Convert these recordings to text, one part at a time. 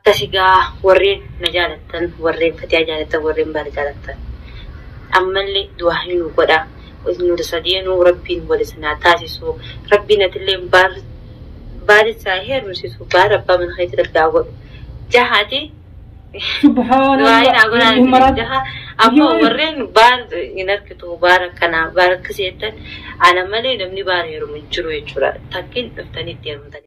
akkasigaa warreen na jaalattan warreen Fatiyaa jaalattan warreen Baara jaalattan ammallee du'aa hin godha nu sadiinuu rabbiin walisanaa taasisu rabbiin atillee Baara saahir nusisu Baara abbaa mana keetti dargaa godhu jahaati سبحان الله jaha amma warreen Baara hin arkitu Baara kana Baara kaseettan ana malee namni Baara yeroo hin jiru jechuudha takkin dhuftanii itti heerumtan.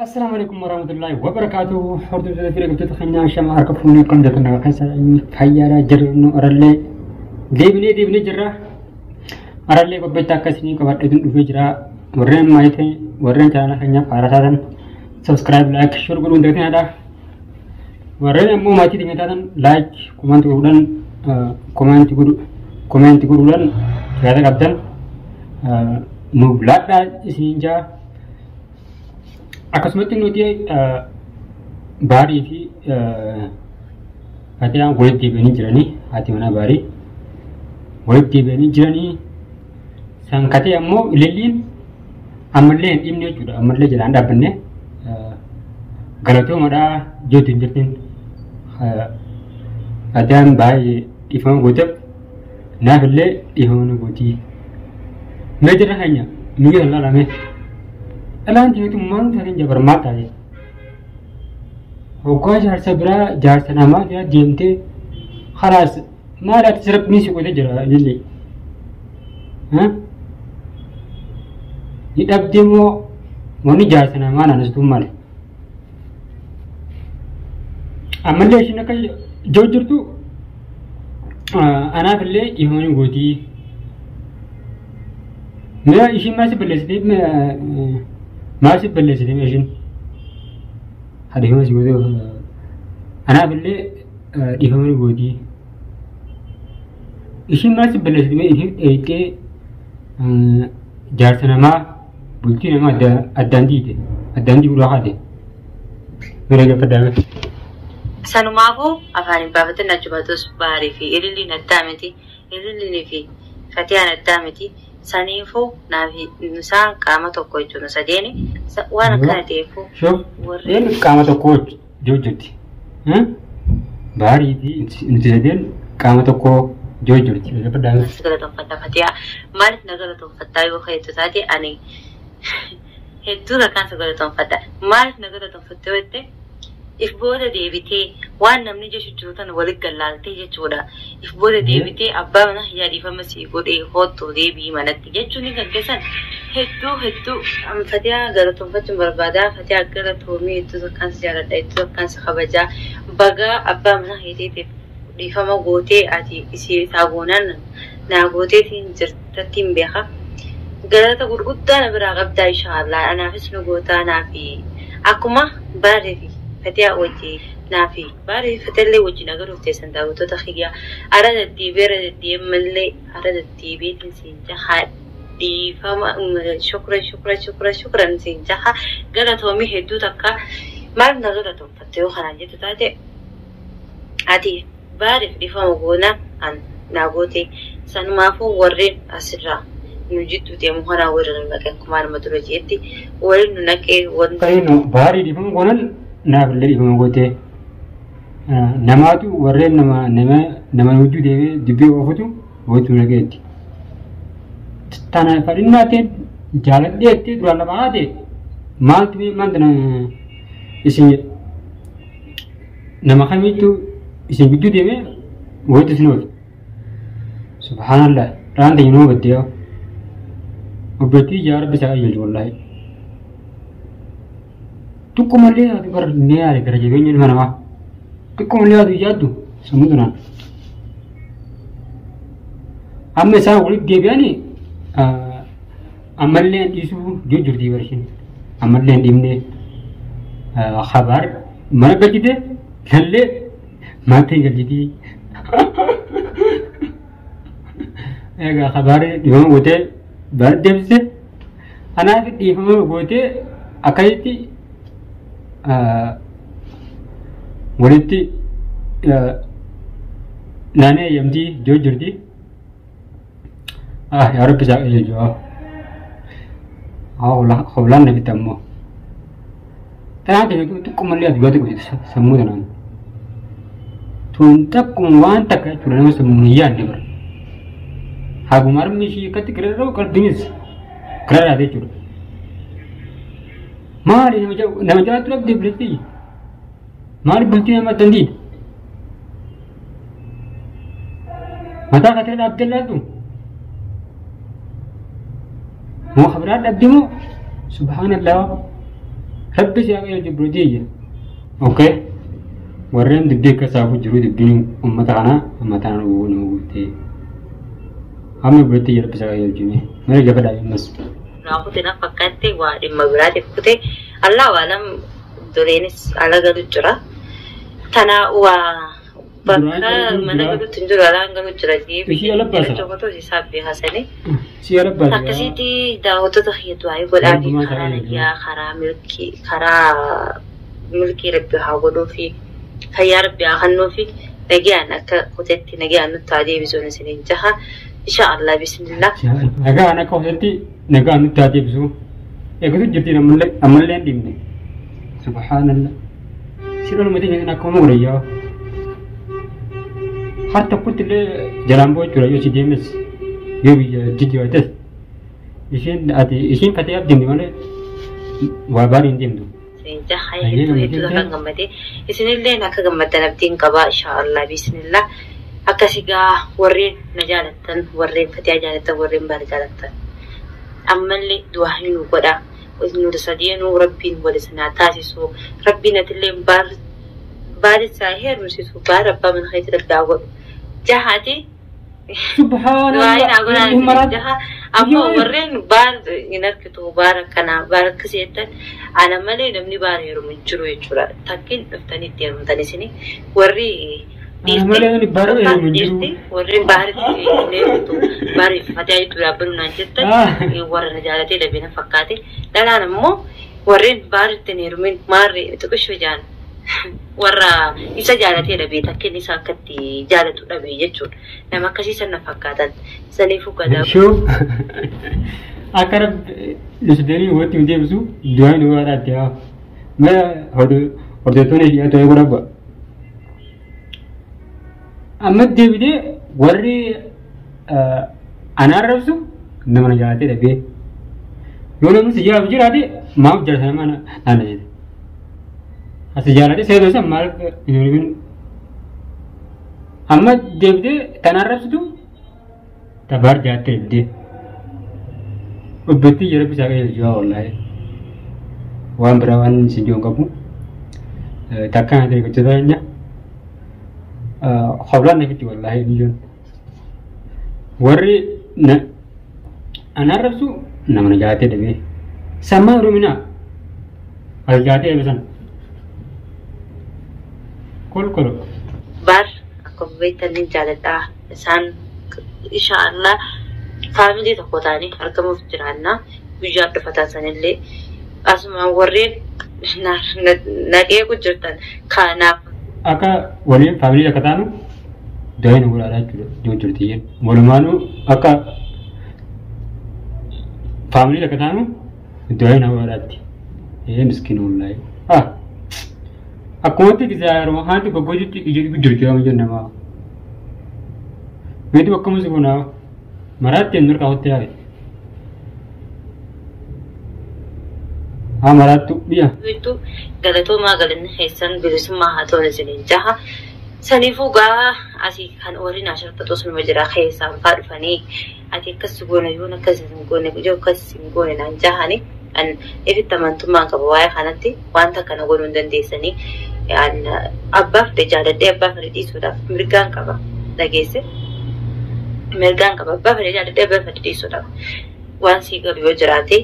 السلام عليكم ورحمة الله وبركاته. حرد في رقبة خنيا شمع أركفوني كم جتنا خيسا خيارا جرنو أرلي ديبني جرا أرلي ببيتا كسني كبار إذن أفجرا ورين مايتي ورين تانا خنيا فارسان سبسكرايب لايك شور قولون دكتين هذا ورين أمو مايتي دكتين هذا لايك كومنت قولون كومنت قولون هذا قبضن نوبلاك دا سنجا akkasumatti nuti Baarii fi Fatiyaan walitti deebi'anii jiranii haati manaa Baarii walitti deebi'anii jiranii san katee ammoo Ililliin ammallee hin dhimne jechuudha ammallee jalaan dhaabbanne galatoomadhaa jeetu hin jirtin Fatiyaan baay'ee dhiifama gooteef naaf illee dhiifama gootii mee jirra keenya miyyoo hin laalame الآن جيت مان ثاني جبر ما تاجي هو جالس برا جالس نما يا ديمتي خلاص ما لا تسرب ميسي كده جرا للي ها يدبدمو موني جالس نما أنا نسيت ماله أما ليش نكال جوجرتو أنا في اللي يهوني قدي ما إيش ما سبلسني ما سبلسني ماشين هذا هو سيقولوا أنا بالله يفهمني بودي إيش ما سبلسني إيه كي جالسنا ما بولتي ما أداندي ولا هذا مريجا فدامه سنمافو أفاني بافتنا جباتوس باري في إللي ندامتي إللي في Fatiyaan addaamiti saniifuu naafi nusaan qaama tokko jechuudha sadeeni waan akkana ta'eefuu warreen qaama tokko jojjirti Baarii fi nuti sadeen qaama tokko jojjirti galatoonfadha Fatiyaa maaliif na galatoonfadhaa yoo hedduu taate ani hedduu rakkaan sa galatoonfadha maaliif na galatoonfadhaa yoo ta'e if booda deebitee waan namni jechu jiru tan walitti gallaaltee jechuudha if booda deebitee abbaa mana yaadifama sii godhee hootoo deebii manatti jechuun ni gaggeessan hedduu Fatiyaa galatoonfachuun barbaadaa Fatiyaa galatoomii hedduu akkaan si jaaladha hedduu akkaan si kabajaa bagaa abbaa mana heeteetiif dhiifama gootee ati isii taagoonaan naa gooteetiin jirtattiin beeka galata gurguddaa na biraa qabdaa inshaallah anaafis nu gootaa naafi akkuma Baarii Fatiyaa wajji naafi Baarii Fatiyaallee wajji nagaruuf teessan daawwattoota xiyyaa arada deebii mallee arada deebiitiin siin jaha dhiifama shukran siin jaha galatoomii hedduu takka maal na galatoonfatte yoo kanaan jettu taate ati Baariif dhiifama goona naa goote sanumaafuu warreen asirraa nu jittu deemu kanaa warra nu naqe akkuma nama dura jeetti warri nu naqee wanta Baarii dhiifama goonan naaf illee dhiifama gootee namaatu warreen nama wajjuu deemee dubbii oofutu gootu naqeetti. Tana fadhinnaa ta'e jaaladheetti duraan lafa haate maaltu maanta isin nama kamiitu isin gidduu deemee gootu isin oolu. Subhaanallah raan ta'e nuu gaddee obbeettii yaa rabbi isaa qayyalchu wallaahi. Tukku malee ati bar ni yaade gara jabeenya ilma namaa tukku malee ati yaaddu sammuu tunaan amma isaan walitti deebi'anii ammallee dhiisuu jijjiirtii barshin ammallee dhimne khabaar mana galchite lallee maatii galchitii egaa khabaaree dhiifama gootee baara deebisee anaaf dhiifama gootee akkasitti walitti naannee eeyyamtii jijjiirtii يا رب ساق يجوا لا خبلان نبي تمو ترى تكون مليا دلوقتي كويس سموه نان تكون وان تك تقولنا سموه نبر هاغو مرمي شيء كتكرره كردينيس كرر هذا جور ما لي نمجا تلعب دي بلتي ما لي بلتي ما تندي متى كتير عبد الله تو مو خبرات أبدمو سبحان الله رب سيأغير جبرودية أوكي ورين دبدي كسابو جرود دبدين أمتانا ونوتي أمي برتي رب سيأغير جميع مرة جبل أي مس aku tidak fakati wa di mabrati kute Allah walam durenis ala galu jura tana wa bakka mana galu tunjur ala galu jura ji coba tu si sabi hasani takasiti da hoto to hitu ayu godani khara ya khara milki rabbi hagodo fi khayar rabbi hanno fi nagian akka hotetti nagian tadi bizona sinin jaha إن شاء الله بسم الله. أنا كوهتي نجا نتاتي بسوا. يقولون جبتي أملين ديمني. سبحان الله. سيرون مدين أنا كم وريا. حتى قلت له جلامبو ترى يوسي ديمس. يوبي جدي واتس. إيشين فتياب ديمني ماله. وابارين ديمدو. سينجا هاي itu akan gambar Bismillah nak gambar nabdin kaba insya Allah Bismillah. Akkasigaa warreen na jaalattan warreen fatiyaa jaalattan warreen baala jaalattan ammallee du'aa nu godha nu sadeenuu rabbiin walisanaa taasisu rabbiin atillee baalisaa heerumsiisu baala abbaa mana keetti dargaa godhu jahaati subhaanallah jaha ammoo warreen baal hin argitu baala kana baala akkasiittan ana malee namni baala heerumu hin jiru jechuudha takkiin dhuftanii itti heerumtan isini warri Amalan baru yang menjadi. Orang baru itu baru pada itu apa nanti tu, orang negara itu lebih nak fakati. Dalam nama orang baru itu nirumin mari itu kesujan. Orang isa jalan itu lebih tak kini sakiti jalan itu lebih jujur. Nama kasih sana fakatan. Senifu kada. Show. Akar disini waktu itu besu dua orang dia. Saya ada tu ni dia tu yang berapa? أما الدبدة وري أنا رفسو إنما نجاتي لبيه يوم سجارة بجرا دي ما بجرا سلام أنا جد السجارة دي سيدو سام مالك ينون أما الدبدة تنا رفسو تبار جاتي لبدي وبتي جرا بساقي الجوا والله وان براوان سجون كابو تكان هذي كتيرnya خبرنا نفتي والله ديون وري أنا رفسو نمنا جاتي دبي سما رومنا الجاتي بسان كل بار aku baitan jalata san insyaallah family takotani harka muftirana bujab dafatan illee asma warreen na eegu jirtan kanaaf Aka waliin family akataanu daa'ima guddaadhaa jechuudha jirtiyyeen walumaanuu akka family akataanu daa'ima guddaadhaatti miskiinullahi akkumatti gizaaruma haati goggojitti ijji jirtiyyama jennamaa meetu akkamusi kunaa maraatti ennur kaawwatte yaade Amaratu dia. Itu galato magalan hesan bilisma haton sinin jaha sanifu ga asi kan ori na sharta to sun majira hesan farfani ati kasugona yuna kasingone jo kasingone nan jaha ni an ifi tamantuma ka bawaya kanati wanta kana gonun dan desani an abba de jada de abba faridi soda mirgan ka ba dagese mirgan ka ba abba faridi jada de abba faridi soda wansi ga biyo jirate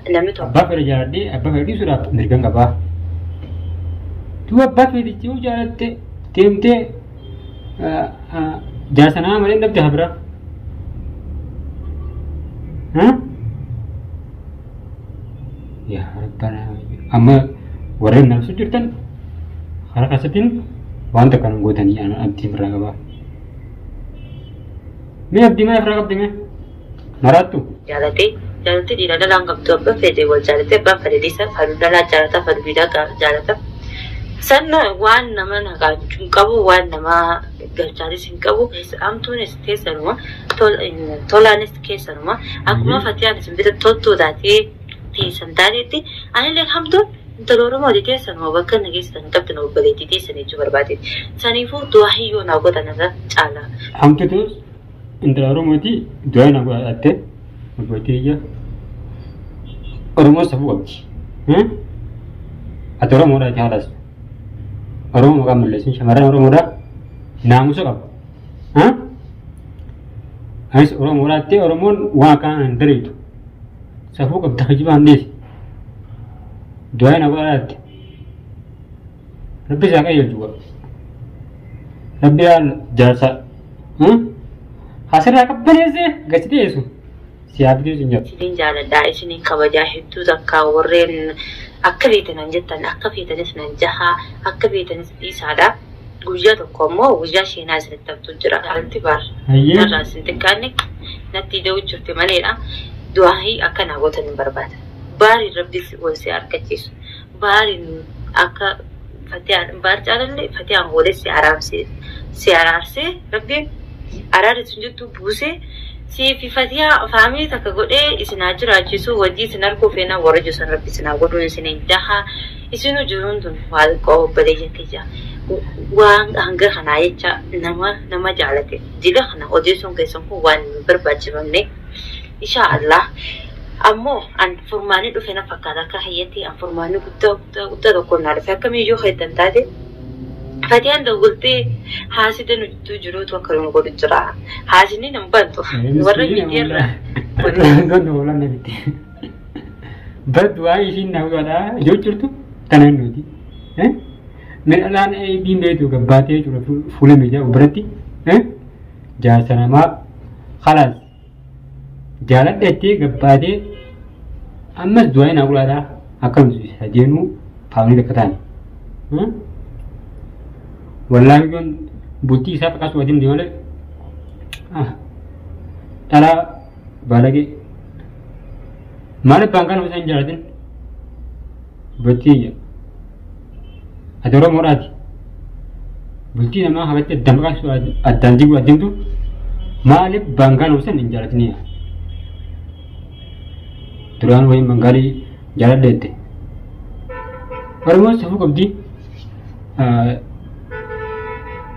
namni to abba faridi sudah mirgan ka ba tu abba faridi tu jarate temte jasana mare nabda habra ya rabbana amma warren nafsu jirtan harakasatin wanta kan godani ana abdi meraga ba me abdi ma fraga abdi me Maratu. Jalate di dalam kamtu apa fede wal jalate apa fede desa faru dalam jalata faru bida jalata. Sana wan nama naga kabu wan nama garcari sing kabu am tunis kesa rumah tolanis kesa rumah. Aku mah Fatia disebut tol dati ti santari ti. Ane lek hamtu Telur mau di desa mau bahkan lagi sedang kapten mau beli di desa ni cuma berbatin. Sanifu dua hiu nago tanah cala. Hamtu tu telur mau di dua nago ate. Berarti ya orang mau sabu abdi, atau orang mau dah jalan, orang mau kamu lesin, samaran orang mau dah namu sekap, Ais orang mau dah te orang mau wakan dari itu, sabu kap dah jiban des, dua nak buat, lebih jaga ya juga, lebih jasa, hasil rakap beres deh, gak sih itu. Siap itu jinjat. Sini jalan dah, sini kawaja itu dah kawarin, akabita nanjatan, akabita nanjaha, akabita isada, gujja tu komo, gujja sihna seretab tu jera nanti bar. Nara sentekanik, nanti dia ucapti mana lah, dua hari akan aku tanya berbat. Bari rabis wasi arkachis, bari aka Fatia bar jalan le Fatia angole si aram se rabbi arar sunju tu buse. Si Fatia family tak kagode isinajur ajisu wadi sinar ko fena waraju sanar pisina godu isinin daha isinu jurun dun wal ko baleje kija wang hangga khanaye cha nama jalate jila khana ojeson keson ko wan berbaci bangne insha Allah ammo an formani do fena fakara ka hayati an formani gutta ko nar fa kami jo khaitan tade Fatia anda gulte hasil dan itu juru tu kalau nak jura hasil ni nampak tu warna mikir lah. Kan dolan ni biti. Berdua isin nak ada jujur tu kanan nanti. Menalan binde tu ke bate jura full meja berarti. Jasa nama khalas. Jalan dete ke bate amma dua nak ada akan sajenu family dekatan. Wallahi kan buti saya pakai suadim di mana? Tara balagi mana pangkan usaha jalatin? Buti ya. Ada orang murad. Buti nama hawat dam pakai suadim. Adan jiwa adim tu mana pangkan usaha jalatin ya. Turan wahai manggali jalan dete. Orang mau sebut abdi.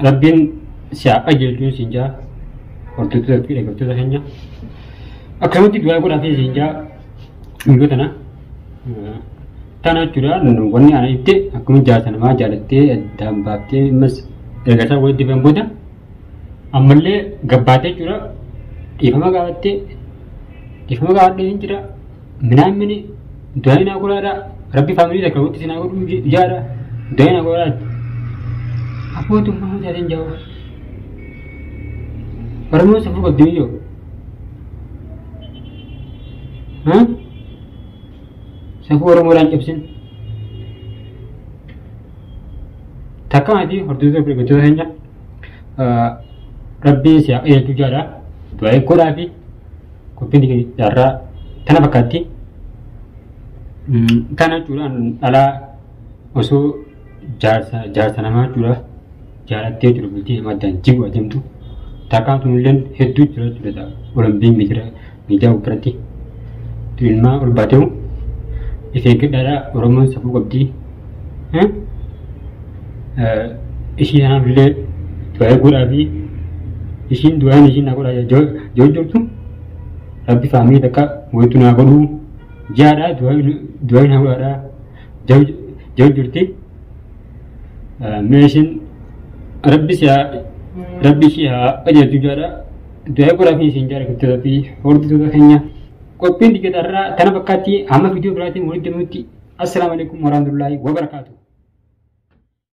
Rabbin siapa jelju sinja waktu itu tapi waktu itu hanya akan itu dua orang nanti sinja minggu tanah curah nunggunya anak itu aku menjadi nama jalate dan bapti mas ergasa woi di pembuda amalle gabbate curah ifama gawate ini curah menamini dua ini aku ada Rabbi family dah kau tu sini aku jara dua ini aku ada apa tu mau jadi jauh? Orang mau sebut apa dia? Sebut orang absen. Takkan ada orang tu berikut hanya Rabbi siapa yang tu jara dua ekor lagi, kopi di jara tanah bakati, tanah curan ala osu jasa nama curah. Jalan dia juga berarti hemat dan jiwa jam tu. Takkan tu mungkin hidup sudah dah orang bing meja berarti. Tu ilmu orang batu. Efek darah orang mana sapu kabdi. Isi nama bila dua ekor abi. Isi nak orang jauh tu. Abi family dekat, waktu tu nak orang jara dua nak orang jauh jurti. Mesin Rabbi siya aja tujara dua ekor api sinjar kita tapi orang tu hanya kopi di kita tanah bakati ama video berarti murid demuti. Assalamualaikum warahmatullahi wabarakatuh.